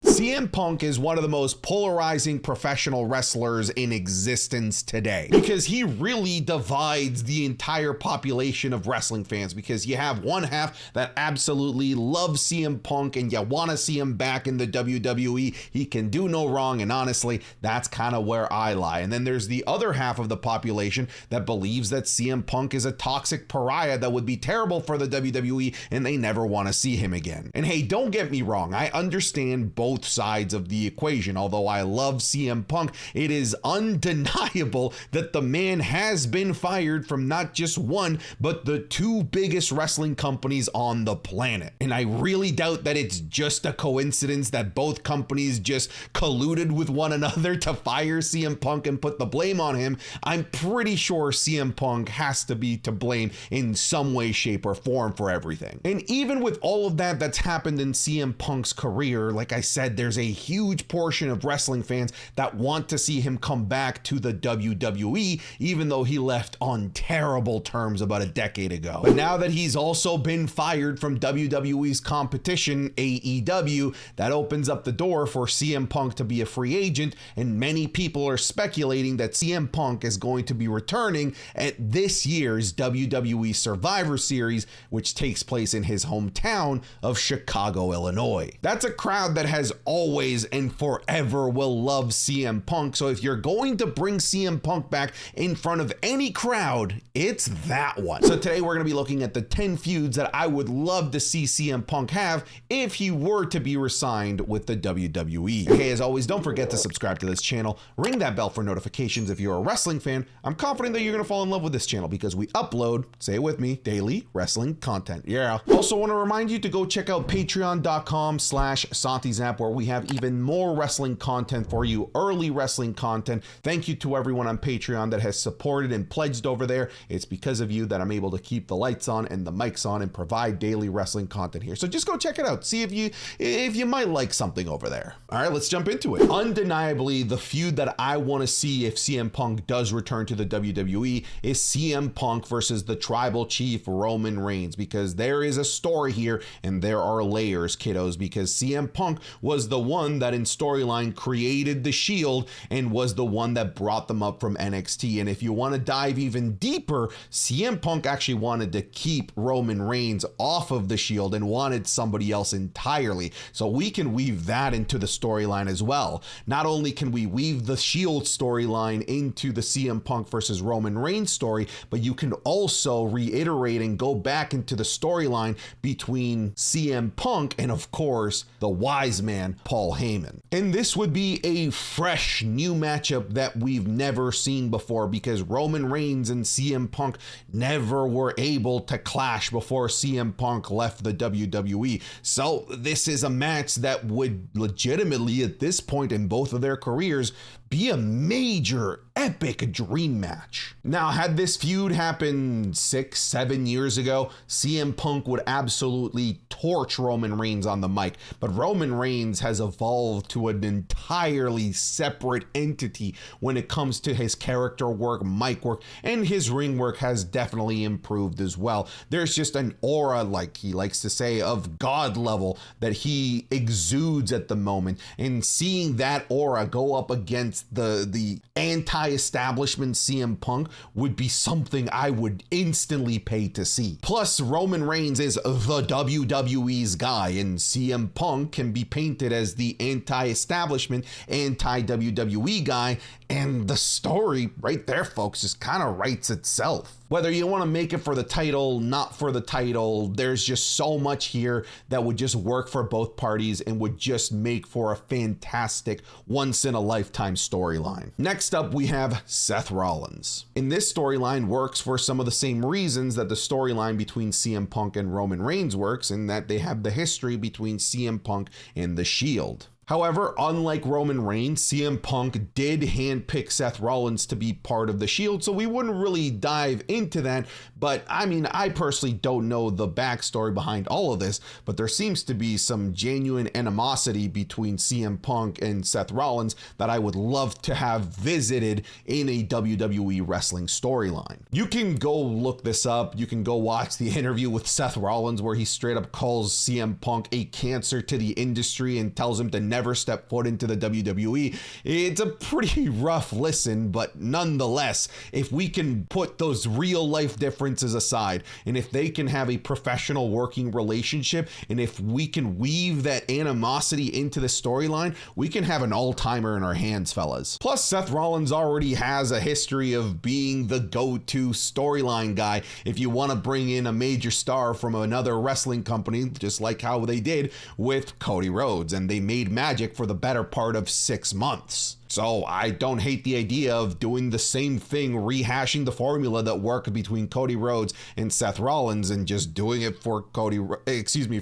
CM Punk is one of the most polarizing professional wrestlers in existence today because he really divides the entire population of wrestling fans, because you have one half that absolutely loves CM Punk and you want to see him back in the WWE. He can do no wrong, and honestly, that's kind of where I lie. And then there's the other half of the population that believes that CM Punk is a toxic pariah that would be terrible for the WWE and they never want to see him again. And hey, don't get me wrong, I understand both sides of the equation. Although I love CM Punk, it is undeniable that the man has been fired from not just one, but the two biggest wrestling companies on the planet. And I really doubt that it's just a coincidence that both companies just colluded with one another to fire CM Punk and put the blame on him. I'm pretty sure CM Punk has to be to blame in some way, shape, or form for everything. And even with all of that that's happened in CM Punk's career, like I said, there's a huge portion of wrestling fans that want to see him come back to the WWE, even though he left on terrible terms about a decade ago. But now that he's also been fired from WWE's competition, AEW, that opens up the door for CM Punk to be a free agent, and many people are speculating that CM Punk is going to be returning at this year's WWE Survivor Series, which takes place in his hometown of Chicago, Illinois. That's a crowd that has always and forever will love CM Punk. So if you're going to bring CM Punk back in front of any crowd, it's that one. So today we're going to be looking at the 10 feuds that I would love to see CM Punk have if he were to be re-signed with the WWE. Okay, as always, don't forget to subscribe to this channel, ring that bell for notifications if you're a wrestling fan. I'm confident that you're going to fall in love with this channel because we upload, say it with me, daily wrestling content. Yeah. Also want to remind you to go check out patreon.com/SantiZap, where we have even more wrestling content for you, early wrestling content. Thank you to everyone on Patreon that has supported and pledged over there. It's because of you that I'm able to keep the lights on and the mics on and provide daily wrestling content here. So just go check it out. See if you might like something over there. All right, let's jump into it. Undeniably, the feud that I want to see if CM Punk does return to the WWE is CM Punk versus the Tribal Chief Roman Reigns, because there is a story here and there are layers, kiddos, because CM Punk was the one that in storyline created the Shield and was the one that brought them up from NXT. And if you want to dive even deeper, CM Punk actually wanted to keep Roman Reigns off of the Shield and wanted somebody else entirely. So we can weave that into the storyline as well. Not only can we weave the Shield storyline into the CM Punk versus Roman Reigns story, but you can also reiterate and go back into the storyline between CM Punk and, of course, the wise man, Paul Heyman. And this would be a fresh new matchup that we've never seen before, because Roman Reigns and CM Punk never were able to clash before CM Punk left the WWE. So this is a match that would legitimately, at this point in both of their careers, be a major epic dream match. Now, had this feud happened 6-7 years ago, CM Punk would absolutely torch Roman Reigns on the mic, but Roman Reigns has evolved to an entirely separate entity when it comes to his character work, mic work, and his ring work has definitely improved as well. There's just an aura, like he likes to say, of God level that he exudes at the moment, and seeing that aura go up against the anti-establishment CM Punk would be something I would instantly pay to see. Plus, Roman Reigns is the WWE's guy, and CM Punk can be painted as the anti-establishment, anti-WWE guy, and the story right there, folks, just kind of writes itself. Whether you want to make it for the title, not for the title, there's just so much here that would just work for both parties and would just make for a fantastic once-in-a-lifetime storyline. Next up, we have Seth Rollins. And this storyline works for some of the same reasons that the storyline between CM Punk and Roman Reigns works, in that they have the history between CM Punk and The Shield. However, unlike Roman Reigns, CM Punk did handpick Seth Rollins to be part of the Shield, so we wouldn't really dive into that. But I mean, I personally don't know the backstory behind all of this, but there seems to be some genuine animosity between CM Punk and Seth Rollins that I would love to have visited in a WWE wrestling storyline. You can go look this up. You can go watch the interview with Seth Rollins where he straight up calls CM Punk a cancer to the industry and tells him to never ever step foot into the WWE. It's a pretty rough listen, but nonetheless, if we can put those real life differences aside, and if they can have a professional working relationship, and if we can weave that animosity into the storyline, we can have an all-timer in our hands, fellas. Plus, Seth Rollins already has a history of being the go-to storyline guy if you want to bring in a major star from another wrestling company, just like how they did with Cody Rhodes, and they made magic for the better part of 6 months. So I don't hate the idea of doing the same thing, rehashing the formula that worked between Cody Rhodes and Seth Rollins, and just doing it for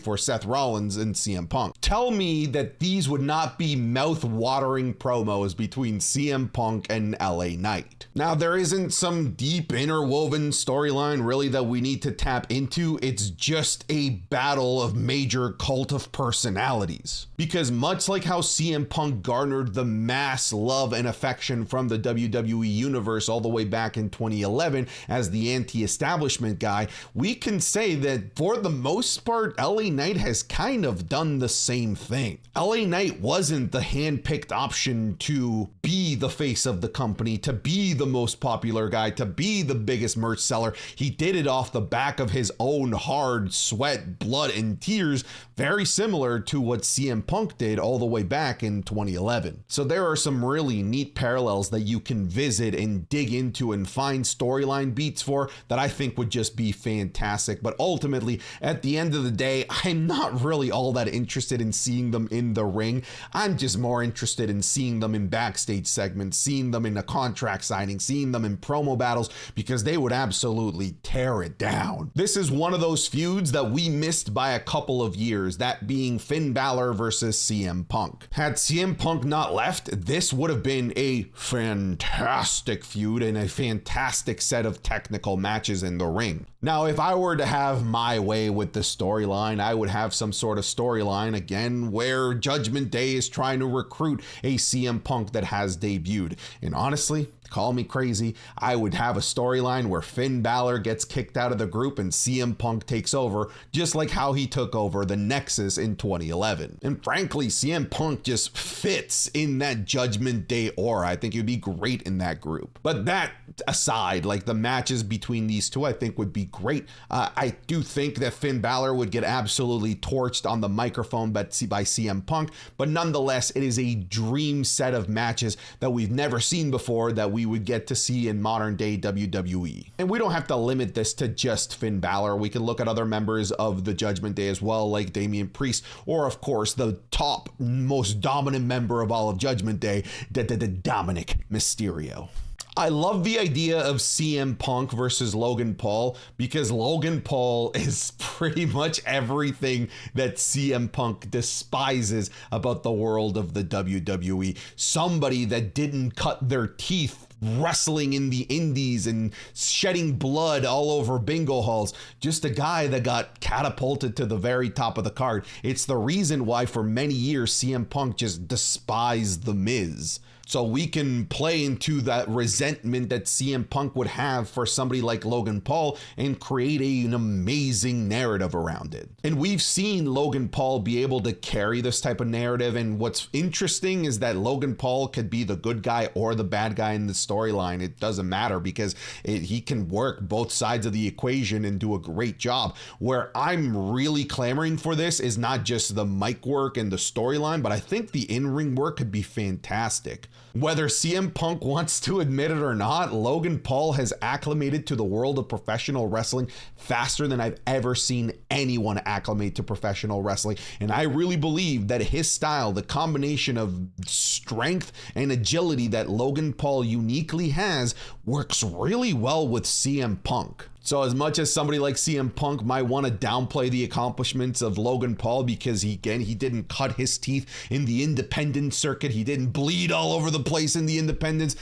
for Seth Rollins and CM Punk. Tell me that these would not be mouth-watering promos between CM Punk and LA Knight. Now, there isn't some deep interwoven storyline really that we need to tap into. It's just a battle of major cult of personalities. Because much like how CM Punk garnered the mass love and affection from the WWE universe all the way back in 2011 as the anti-establishment guy, we can say that for the most part, LA Knight has kind of done the same thing. LA Knight wasn't the hand-picked option to be the face of the company, to be the most popular guy, to be the biggest merch seller. He did it off the back of his own hard sweat, blood, and tears, very similar to what CM Punk did all the way back in 2011. So there are some really neat parallels that you can visit and dig into and find storyline beats for that I think would just be fantastic. But ultimately, at the end of the day, I'm not really all that interested in seeing them in the ring. I'm just more interested in seeing them in backstage segments, seeing them in a contract signing, seeing them in promo battles, because they would absolutely tear it down. This is one of those feuds that we missed by a couple of years, that being Finn Balor versus CM Punk. Had CM Punk not left, this would have been a fantastic feud and a fantastic set of technical matches in the ring. Now, if I were to have my way with the storyline, I would have some sort of storyline, again, where Judgment Day is trying to recruit a CM Punk that has debuted. And honestly, call me crazy, I would have a storyline where Finn Balor gets kicked out of the group and CM Punk takes over, just like how he took over the Nexus in 2011. And frankly, CM Punk just fits in that Judgment Day aura. I think he would be great in that group. But that aside, like, the matches between these two, I think would be great. I do think that Finn Balor would get absolutely torched on the microphone by CM Punk, but nonetheless, it is a dream set of matches that we've never seen before that we would get to see in modern day WWE. And we don't have to limit this to just Finn Balor. We can look at other members of the Judgment Day as well, like Damian Priest, or of course the top most dominant member of all of Judgment Day, Dominic Mysterio. I love the idea of CM Punk versus Logan Paul, because Logan Paul is pretty much everything that CM Punk despises about the world of the WWE. Somebody that didn't cut their teeth wrestling in the indies and shedding blood all over bingo halls. Just a guy that got catapulted to the very top of the card. It's the reason why for many years CM Punk just despised The Miz. So we can play into that resentment that CM Punk would have for somebody like Logan Paul and create an amazing narrative around it. And we've seen Logan Paul be able to carry this type of narrative. And what's interesting is that Logan Paul could be the good guy or the bad guy in the storyline. It doesn't matter, because he can work both sides of the equation and do a great job. Where I'm really clamoring for this is not just the mic work and the storyline, but I think the in-ring work could be fantastic. Whether CM Punk wants to admit it or not, Logan Paul has acclimated to the world of professional wrestling faster than I've ever seen anyone acclimate to professional wrestling. And I really believe that his style, the combination of strength and agility that Logan Paul uniquely has, works really well with CM Punk. So as much as somebody like CM Punk might want to downplay the accomplishments of Logan Paul because he didn't cut his teeth in the independent circuit, he didn't bleed all over the place in the independents,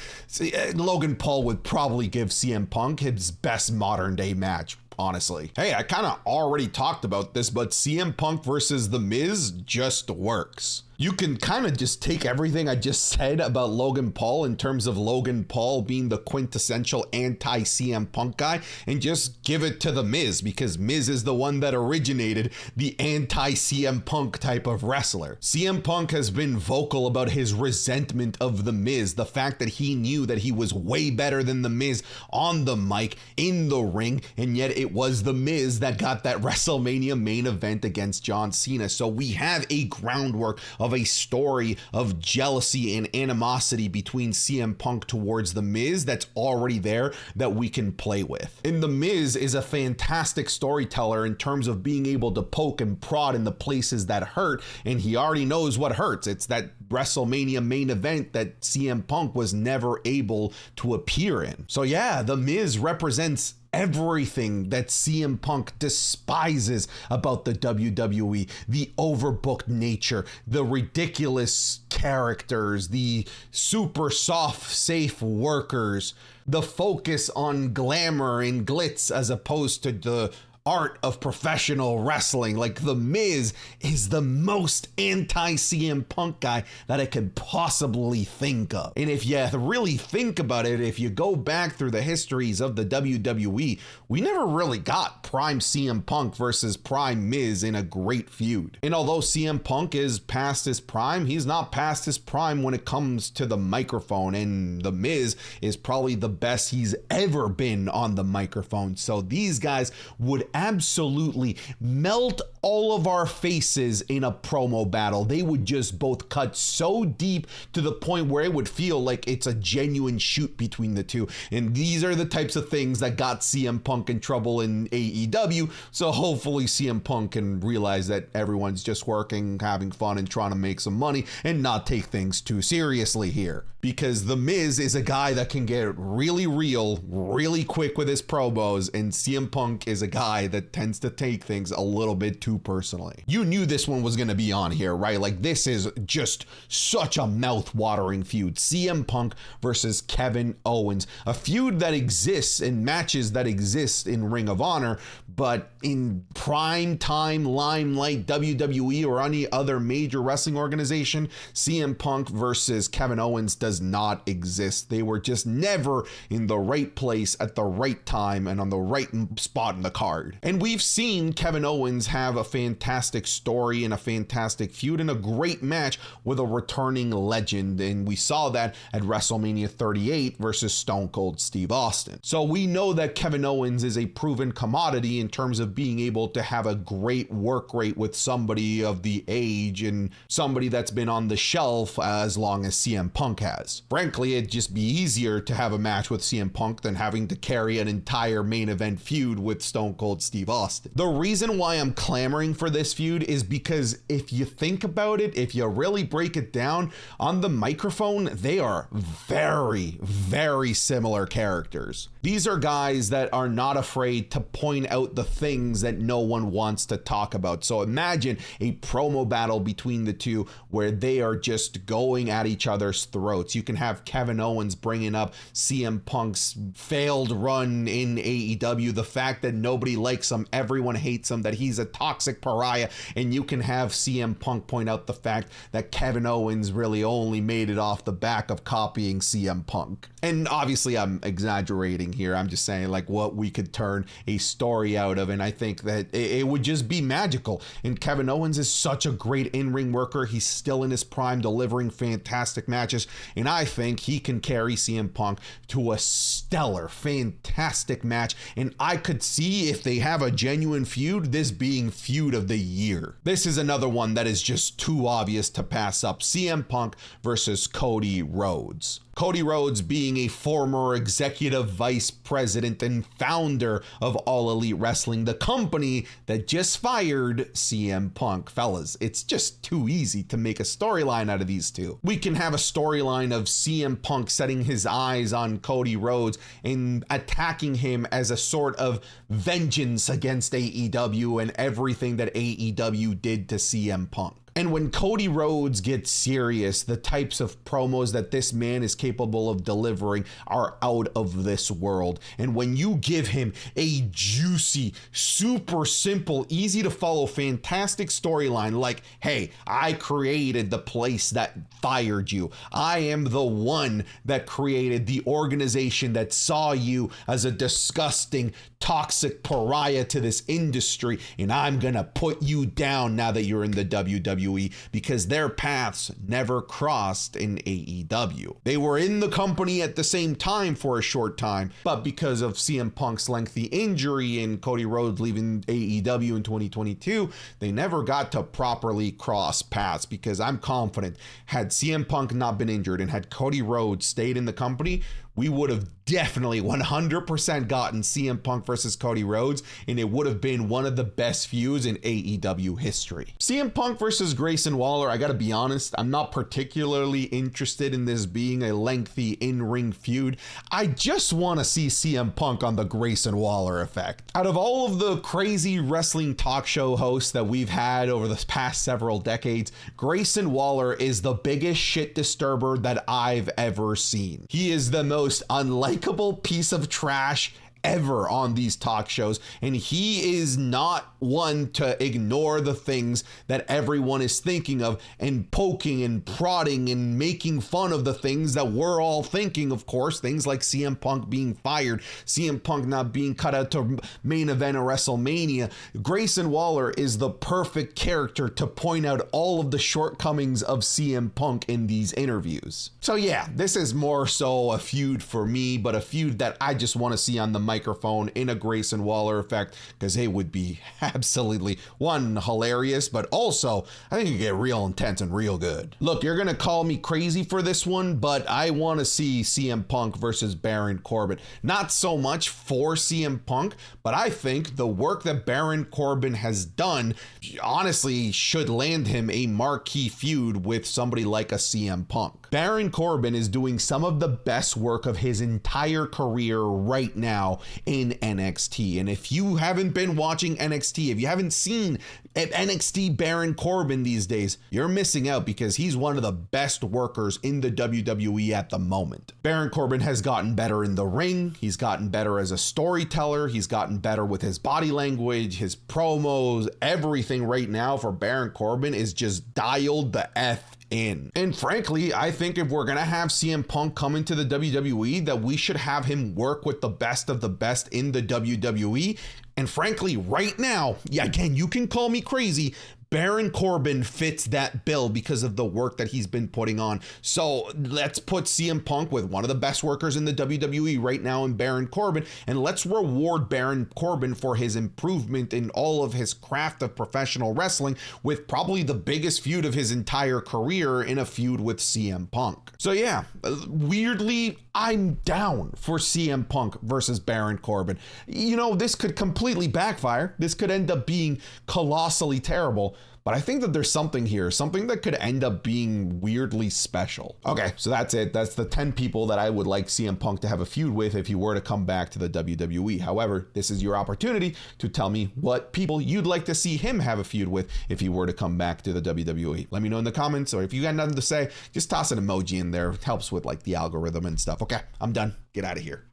Logan Paul would probably give CM Punk his best modern day match. Honestly. Hey, I kind of already talked about this, but CM Punk versus The Miz just works. You can kind of just take everything I just said about Logan Paul in terms of Logan Paul being the quintessential anti-CM Punk guy and just give it to The Miz, because Miz is the one that originated the anti-CM Punk type of wrestler. CM Punk has been vocal about his resentment of The Miz, the fact that he knew that he was way better than The Miz on the mic, in the ring, and yet it was The Miz that got that WrestleMania main event against John Cena. So we have a groundwork of a story of jealousy and animosity between CM Punk towards The Miz that's already there that we can play with. And The Miz is a fantastic storyteller in terms of being able to poke and prod in the places that hurt, and he already knows what hurts. It's that WrestleMania main event that CM Punk was never able to appear in. So yeah, The Miz represents everything that CM Punk despises about the WWE, the overbooked nature, the ridiculous characters, the super soft, safe workers, the focus on glamour and glitz as opposed to the art of professional wrestling. Like, The Miz is the most anti-CM Punk guy that I could possibly think of. And if you really think about it, if you go back through the histories of the WWE, we never really got prime CM Punk versus prime Miz in a great feud. And although CM Punk is past his prime, he's not past his prime when it comes to the microphone, and The Miz is probably the best he's ever been on the microphone. So these guys would absolutely melt all of our faces in a promo battle. They would just both cut so deep to the point where it would feel like it's a genuine shoot between the two. And these are the types of things that got CM Punk in trouble in AEW. So hopefully CM Punk can realize that everyone's just working, having fun, and trying to make some money and not take things too seriously here. Because The Miz is a guy that can get really real, really quick with his promos, and CM Punk is a guy that tends to take things a little bit too personally. You knew this one was going to be on here, right? Like, this is just such a mouth-watering feud. CM Punk versus Kevin Owens. A feud that exists in matches that exist in Ring of Honor, but in prime time limelight WWE or any other major wrestling organization, CM Punk versus Kevin Owens does not exist. They were just never in the right place at the right time and on the right spot in the card. And we've seen Kevin Owens have a fantastic story and a fantastic feud and a great match with a returning legend, and we saw that at WrestleMania 38 versus Stone Cold Steve Austin. So we know that Kevin Owens is a proven commodity in terms of being able to have a great work rate with somebody of the age and somebody that's been on the shelf as long as CM Punk has. Frankly, it'd just be easier to have a match with CM Punk than having to carry an entire main event feud with Stone Cold Steve Austin. The reason why I'm clamoring for this feud is because if you think about it, if you really break it down, on the microphone, they are very, very similar characters. These are guys that are not afraid to point out the things that no one wants to talk about. So imagine a promo battle between the two where they are just going at each other's throats. You can have Kevin Owens bringing up CM Punk's failed run in AEW, the fact that nobody likes him, everyone hates him, that he's a toxic pariah, and you can have CM Punk point out the fact that Kevin Owens really only made it off the back of copying CM Punk. And obviously I'm exaggerating here. I'm just saying like what we could turn a story out of, and I think that it would just be magical. And Kevin Owens is such a great in-ring worker. He's still in his prime, delivering fantastic matches, and I think he can carry CM Punk to a stellar, fantastic match. And I could see, if they have a genuine feud, this being feud of the year. This is another one that is just too obvious to pass up. CM Punk versus Cody Rhodes. Cody Rhodes being a former executive vice president and founder of All Elite Wrestling, the company that just fired CM Punk. Fellas, it's just too easy to make a storyline out of these two. We can have a storyline of CM Punk setting his eyes on Cody Rhodes and attacking him as a sort of vengeance against AEW and everything that AEW did to CM Punk. And when Cody Rhodes gets serious, the types of promos that this man is capable of delivering are out of this world. And when you give him a juicy, super simple, easy to follow, fantastic storyline like, hey, I created the place that fired you. I am the one that created the organization that saw you as a disgusting, toxic pariah to this industry, and I'm gonna put you down now that you're in the WWE, because their paths never crossed in AEW. They were in the company at the same time for a short time, but because of CM Punk's lengthy injury and Cody Rhodes leaving AEW in 2022, they never got to properly cross paths, because I'm confident had CM Punk not been injured and had Cody Rhodes stayed in the company, we would have definitely 100% gotten CM Punk versus Cody Rhodes, and it would have been one of the best feuds in AEW history. CM Punk versus Grayson Waller, I gotta be honest, I'm not particularly interested in this being a lengthy in-ring feud. I just want to see CM Punk on the Grayson Waller effect. Out of all of the crazy wrestling talk show hosts that we've had over the past several decades, Grayson Waller is the biggest shit disturber that I've ever seen. He is the most unlikable piece of trash ever on these talk shows, and he is not one to ignore the things that everyone is thinking of and poking and prodding and making fun of the things that we're all thinking. Of course, things like CM Punk being fired, CM Punk not being cut out to main event of WrestleMania. Grayson Waller is the perfect character to point out all of the shortcomings of CM Punk in these interviews. So yeah, this is more so a feud for me, but a feud that I just want to see on the microphone in a Grayson Waller effect, because it would be absolutely, one, hilarious, but also I think it get real intense and real good. Look, you're gonna call me crazy for this one, but I want to see CM Punk versus Baron Corbin. Not so much for CM Punk, but I think the work that Baron Corbin has done honestly should land him a marquee feud with somebody like a CM Punk. Baron Corbin is doing some of the best work of his entire career right now in NXT. And if you haven't been watching NXT, if you haven't seen NXT Baron Corbin these days, you're missing out, because he's one of the best workers in the WWE at the moment. Baron Corbin has gotten better in the ring. He's gotten better as a storyteller. He's gotten better with his body language, his promos, everything right now for Baron Corbin is just dialed the F in. And frankly, I think if we're gonna have CM Punk come into the WWE, that we should have him work with the best of the best in the WWE. And frankly, right now, yeah, again, you can call me crazy, Baron Corbin fits that bill because of the work that he's been putting on. So let's put CM Punk with one of the best workers in the WWE right now in Baron Corbin, and let's reward Baron Corbin for his improvement in all of his craft of professional wrestling with probably the biggest feud of his entire career in a feud with CM Punk. So yeah, weirdly, I'm down for CM Punk versus Baron Corbin. You know, this could completely backfire. This could end up being colossally terrible. But I think that there's something here, something that could end up being weirdly special. Okay, so that's it. That's the 10 people that I would like CM Punk to have a feud with if he were to come back to the WWE. However, this is your opportunity to tell me what people you'd like to see him have a feud with if he were to come back to the WWE. Let me know in the comments, or if you got nothing to say, just toss an emoji in there. It helps with like the algorithm and stuff. Okay, I'm done. Get out of here.